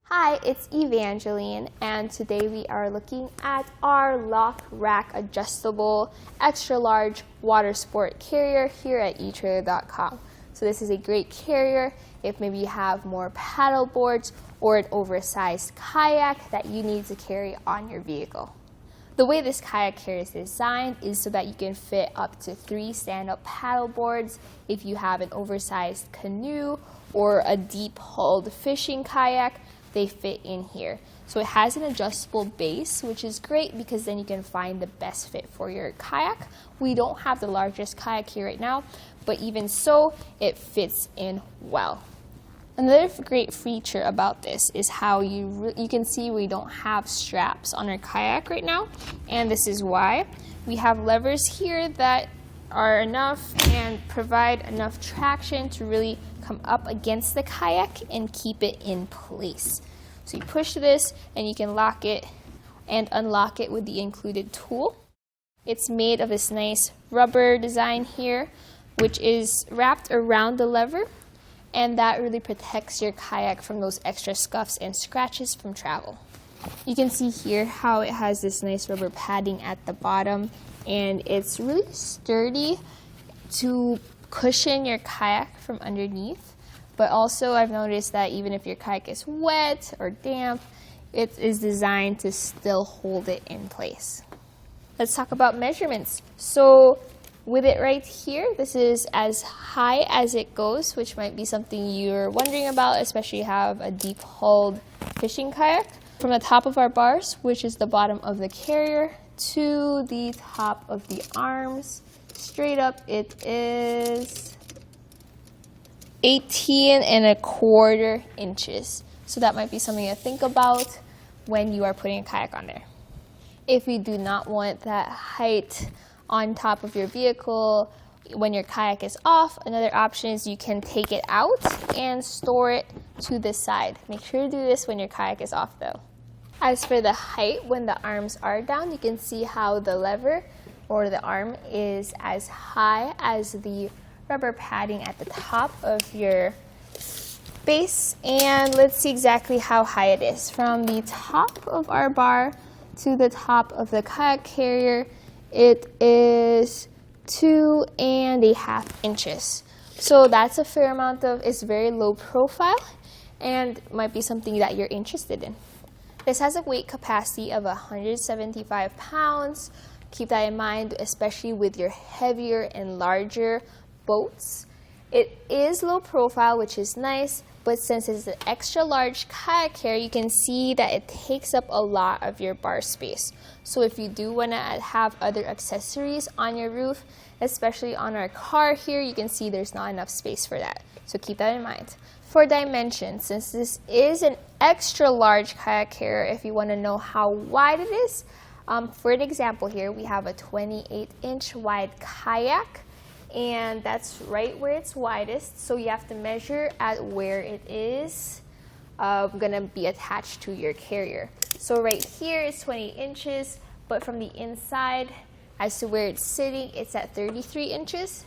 Hi, it's Evangeline, and today we are looking at our Lockrack adjustable extra large water sport carrier here at etrailer.com. So this is a great carrier if maybe you have more paddle boards or an oversized kayak that you need to carry on your vehicle. The way this kayak carrier is designed is so that you can fit up to 3 stand-up paddle boards if you have an oversized canoe or a deep-hulled fishing kayak. They fit in here. So it has an adjustable base, which is great because then you can find the best fit for your kayak. We don't have the largest kayak here right now, but even so, it fits in well. Another great feature about this is how you can see we don't have straps on our kayak right now, and this is why. We have levers here that are enough and provide enough traction to really come up against the kayak and keep it in place. So you push this and you can lock it and unlock it with the included tool. It's made of this nice rubber design here, which is wrapped around the lever, and that really protects your kayak from those extra scuffs and scratches from travel. You can see here how it has this nice rubber padding at the bottom, and it's really sturdy to cushion your kayak from underneath. But also I've noticed that even if your kayak is wet or damp, it is designed to still hold it in place. Let's talk about measurements. So with it right here, this is as high as it goes, which might be something you're wondering about, especially if you have a deep-hulled fishing kayak. From the top of our bars, which is the bottom of the carrier, to the top of the arms, straight up it is 18¼ inches. So that might be something to think about when you are putting a kayak on there. If you do not want that height on top of your vehicle when your kayak is off, another option is you can take it out and store it to the side. Make sure to do this when your kayak is off though. As for the height, when the arms are down, you can see how the lever or the arm is as high as the rubber padding at the top of your base. And let's see exactly how high it is. From the top of our bar to the top of the kayak carrier, it is 2½ inches. So that's a fair amount it's very low profile and might be something that you're interested in. This has a weight capacity of 175 pounds. Keep that in mind, especially with your heavier and larger boats. It is low profile, which is nice, but since it's an extra large kayak carrier, you can see that it takes up a lot of your bar space. So if you do want to have other accessories on your roof, especially on our car here, you can see there's not enough space for that. So keep that in mind. For dimensions, since this is an extra large kayak carrier, if you want to know how wide it is, for an example here, we have a 28-inch wide kayak, and that's right where it's widest. So you have to measure at where it is going to be attached to your carrier. So right here is 28 inches, but from the inside as to where it's sitting, it's at 33 inches,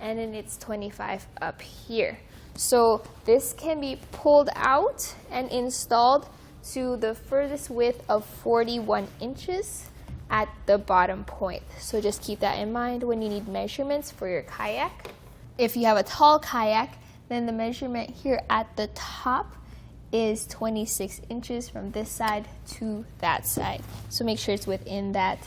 and then it's 25 up here. So this can be pulled out and installed to the furthest width of 41 inches at the bottom point. So just keep that in mind when you need measurements for your kayak. If you have a tall kayak, then the measurement here at the top is 26 inches from this side to that side. So make sure it's within that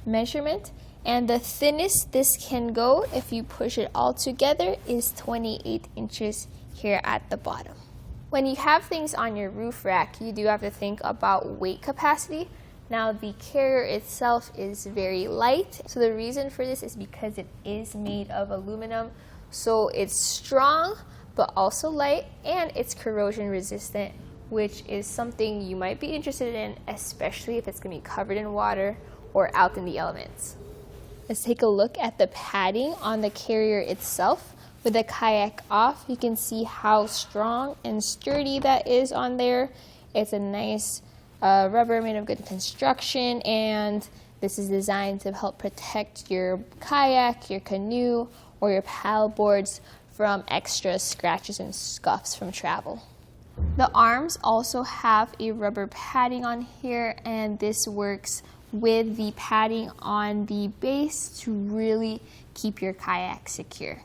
measurement. And the thinnest this can go, if you push it all together, is 28 inches here at the bottom. When you have things on your roof rack, you do have to think about weight capacity. Now the carrier itself is very light, so the reason for this is because it is made of aluminum, so it's strong but also light, and it's corrosion resistant, which is something you might be interested in, especially if it's going to be covered in water or out in the elements. Let's take a look at the padding on the carrier itself. With the kayak off, you can see how strong and sturdy that is on there. It's a nice rubber made of good construction, and this is designed to help protect your kayak, your canoe, or your paddle boards from extra scratches and scuffs from travel. The arms also have a rubber padding on here, and this works with the padding on the base to really keep your kayak secure.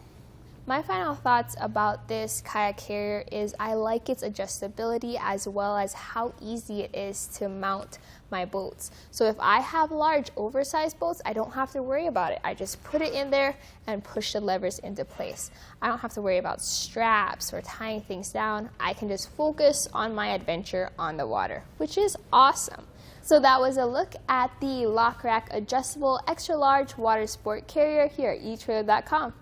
My final thoughts about this kayak carrier is I like its adjustability as well as how easy it is to mount my boats. So if I have large oversized boats, I don't have to worry about it. I just put it in there and push the levers into place. I don't have to worry about straps or tying things down. I can just focus on my adventure on the water, which is awesome. So that was a look at the Lockrack adjustable extra large water sport carrier here at etrailer.com.